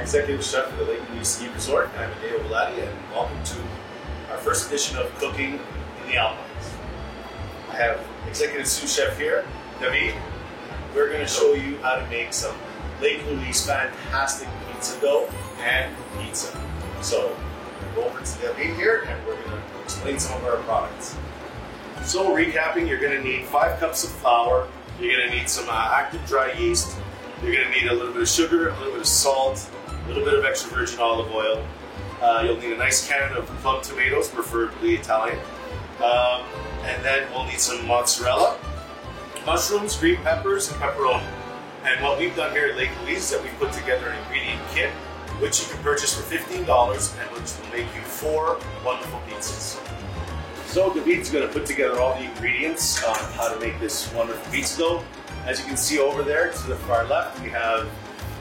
Executive Chef for the Lake Louise Ski Resort. I'm Adeo Velati, and welcome to our first edition of Cooking in the Alpines. I have Executive Sous Chef here, David. We're going to show you how to make some Lake Louise fantastic pizza dough and pizza. So, we'll go over to David here and we're going to explain some of our products. So, recapping, you're going to need 5 cups of flour, you're going to need some active dry yeast, you're going to need a little bit of sugar, a little bit of salt, a little bit of extra virgin olive oil. You'll need a nice can of plum tomatoes, preferably Italian. And then we'll need some mozzarella, mushrooms, green peppers, and pepperoni. And what we've done here at Lake Louise is that we've put together an ingredient kit, which you can purchase for $15 and which will make you 4 wonderful pizzas. So David's going to put together all the ingredients on how to make this wonderful pizza dough. As you can see over there to the far left, we have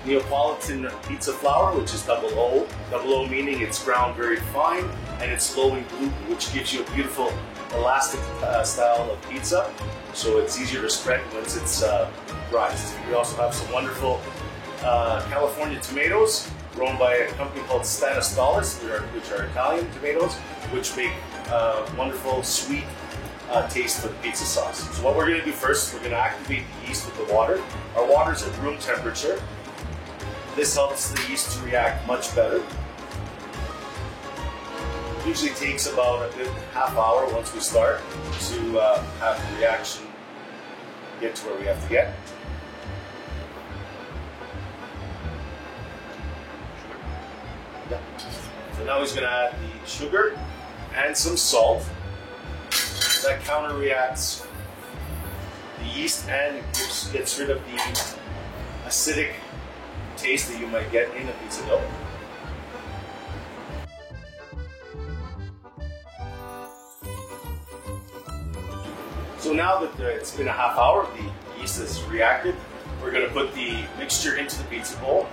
Neapolitan pizza flour, which is double O. Double O meaning it's ground very fine and it's low in gluten, which gives you a beautiful elastic style of pizza. So it's easier to spread once it's rised. We also have some wonderful California tomatoes grown by a company called Stanistalis, which are Italian tomatoes, which make wonderful sweet taste for the pizza sauce. So what we're going to do first is we're going to activate the yeast with the water. Our water is at room temperature. This helps the yeast to react much better. It usually takes about a good half hour once we start to have the reaction get to where we have to get. So now he's going to add the sugar and some salt. That counter reacts the yeast and gets rid of the acidic taste that you might get in a pizza dough. So now that it's been a half hour, the yeast has reacted, we're going to put the mixture into the pizza bowl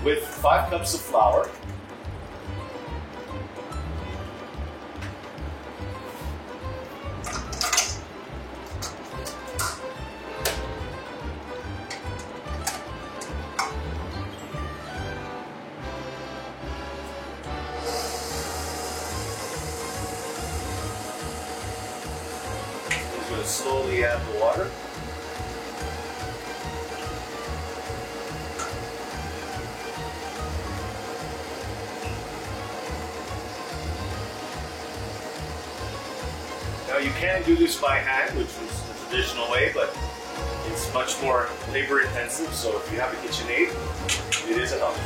with 5 cups of flour, slowly add the water. Now you can do this by hand, which was the traditional way, but it's much more labor intensive, so if you have a KitchenAid, it is an option.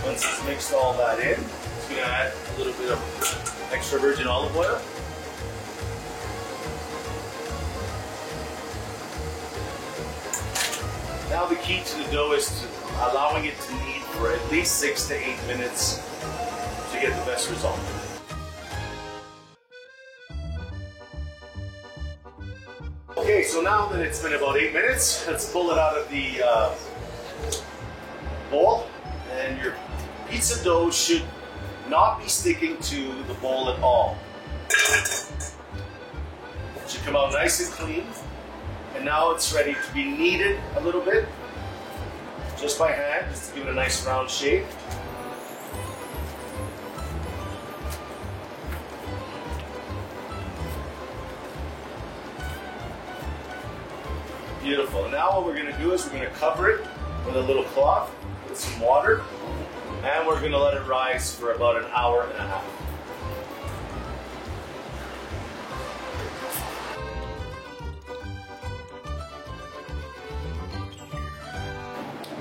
Once it's mixed all that in, it's going to add a little bit of extra virgin olive oil. Now the key to the dough is allowing it to knead for at least 6 to 8 minutes to get the best result. Okay, so now that it's been about 8 minutes, let's pull it out of the bowl. And your pizza dough should not be sticking to the bowl at all. It should come out nice and clean. And now it's ready to be kneaded a little bit, just by hand, just to give it a nice round shape. Beautiful. Now what we're going to do is we're going to cover it with a little cloth, with some water, and we're going to let it rise for about an hour and a half.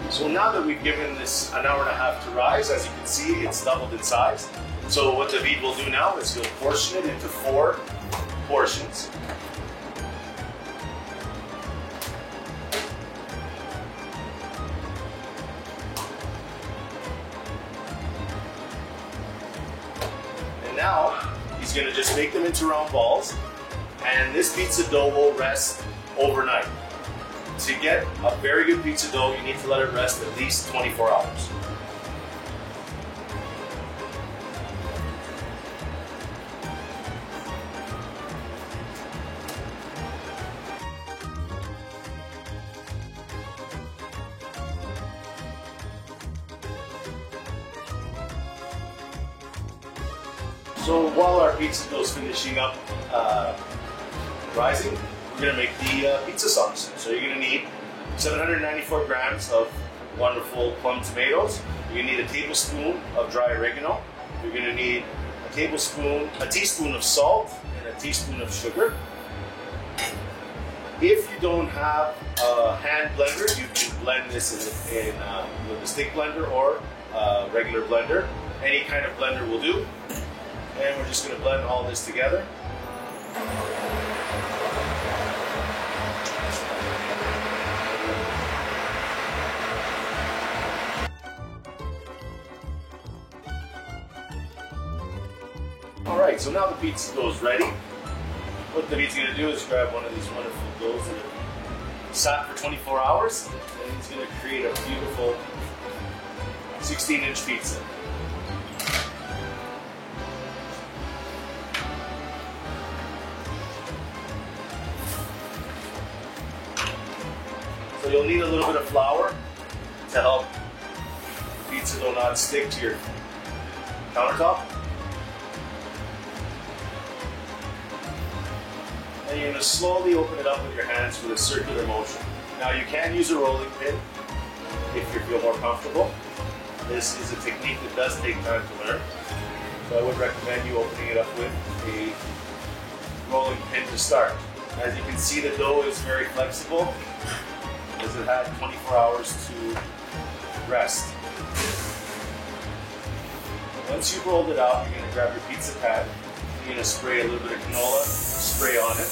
So now that we've given this an hour and a half to rise, as you can see, it's doubled in size. So what David will do now is he'll portion it into 4 portions. Now, he's going to just make them into round balls, and this pizza dough will rest overnight. To get a very good pizza dough, you need to let it rest at least 24 hours. So while our pizza dough is finishing up rising, we're going to make the pizza sauce. So you're going to need 794 grams of wonderful plum tomatoes. You're going to need a tablespoon of dry oregano. You're going to need a teaspoon of salt and a teaspoon of sugar. If you don't have a hand blender, you can blend this with a stick blender or a regular blender. Any kind of blender will do. And we're just going to blend all this together. Alright, so now the pizza dough is ready. What David's going to do is grab one of these wonderful doughs that have sat for 24 hours, and he's going to create a beautiful 16-inch pizza. So you'll need a little bit of flour to help the pizza dough not stick to your countertop. And you're going to slowly open it up with your hands with a circular motion. Now you can use a rolling pin if you feel more comfortable. This is a technique that does take time to learn. So I would recommend you opening it up with a rolling pin to start. As you can see, the dough is very flexible because it had 24 hours to rest. Once you've rolled it out, you're going to grab your pizza pad. You're going to spray a little bit of canola spray on it.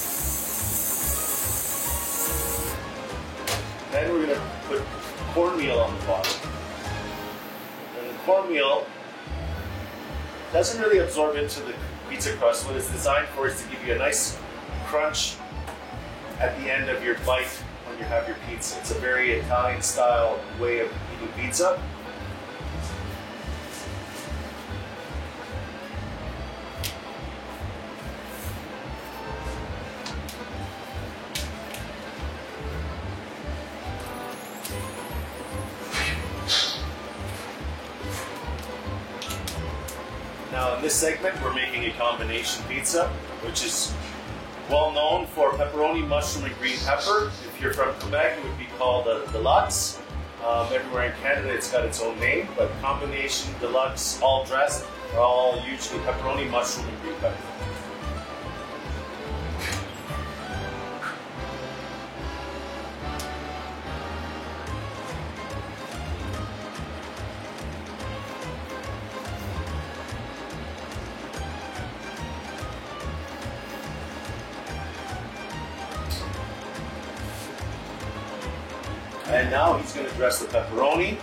Then we're going to put cornmeal on the bottom. And the cornmeal doesn't really absorb into the pizza crust. What it's designed for is to give you a nice crunch at the end of your bite when you have your pizza. It's a very Italian style way of eating pizza. Now in this segment, we're making a combination pizza, which is well known for pepperoni, mushroom, and green pepper. If you're from Quebec, it would be called a deluxe. Everywhere in Canada, it's got its own name, but combination, deluxe, all dressed are all usually pepperoni, mushroom, and green pepper. And now he's going to dress the pepperoni,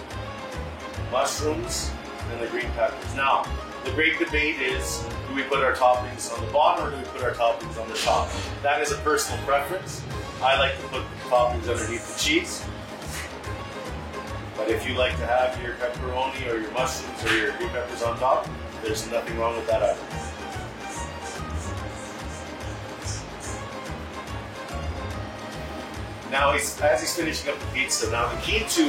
mushrooms, and the green peppers. Now, the great debate is, do we put our toppings on the bottom or do we put our toppings on the top? That is a personal preference. I like to put the toppings underneath the cheese. But if you like to have your pepperoni or your mushrooms or your green peppers on top, there's nothing wrong with that either. Now, as he's finishing up the pizza, now the key to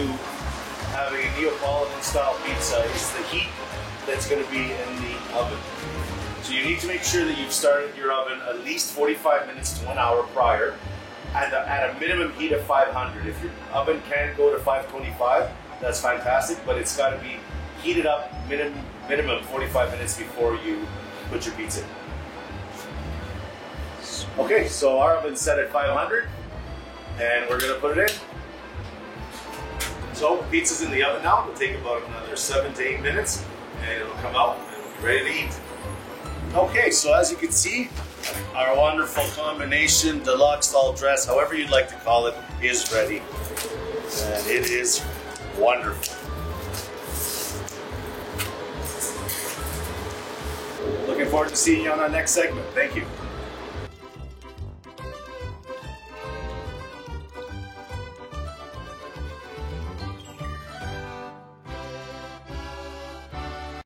having a Neapolitan style pizza is the heat that's going to be in the oven. So you need to make sure that you've started your oven at least 45 minutes to 1 hour prior at a minimum heat of 500. If your oven can go to 525, that's fantastic, but it's got to be heated up minimum 45 minutes before you put your pizza in. Okay, so our oven's set at 500. And we're going to put it in. So pizza's in the oven now. It'll take about another 7 to 8 minutes and it'll come out and we'll be ready to eat. Okay, so as you can see, our wonderful combination, deluxe, all dress, however you'd like to call it, is ready. And it is wonderful. Looking forward to seeing you on our next segment. Thank you.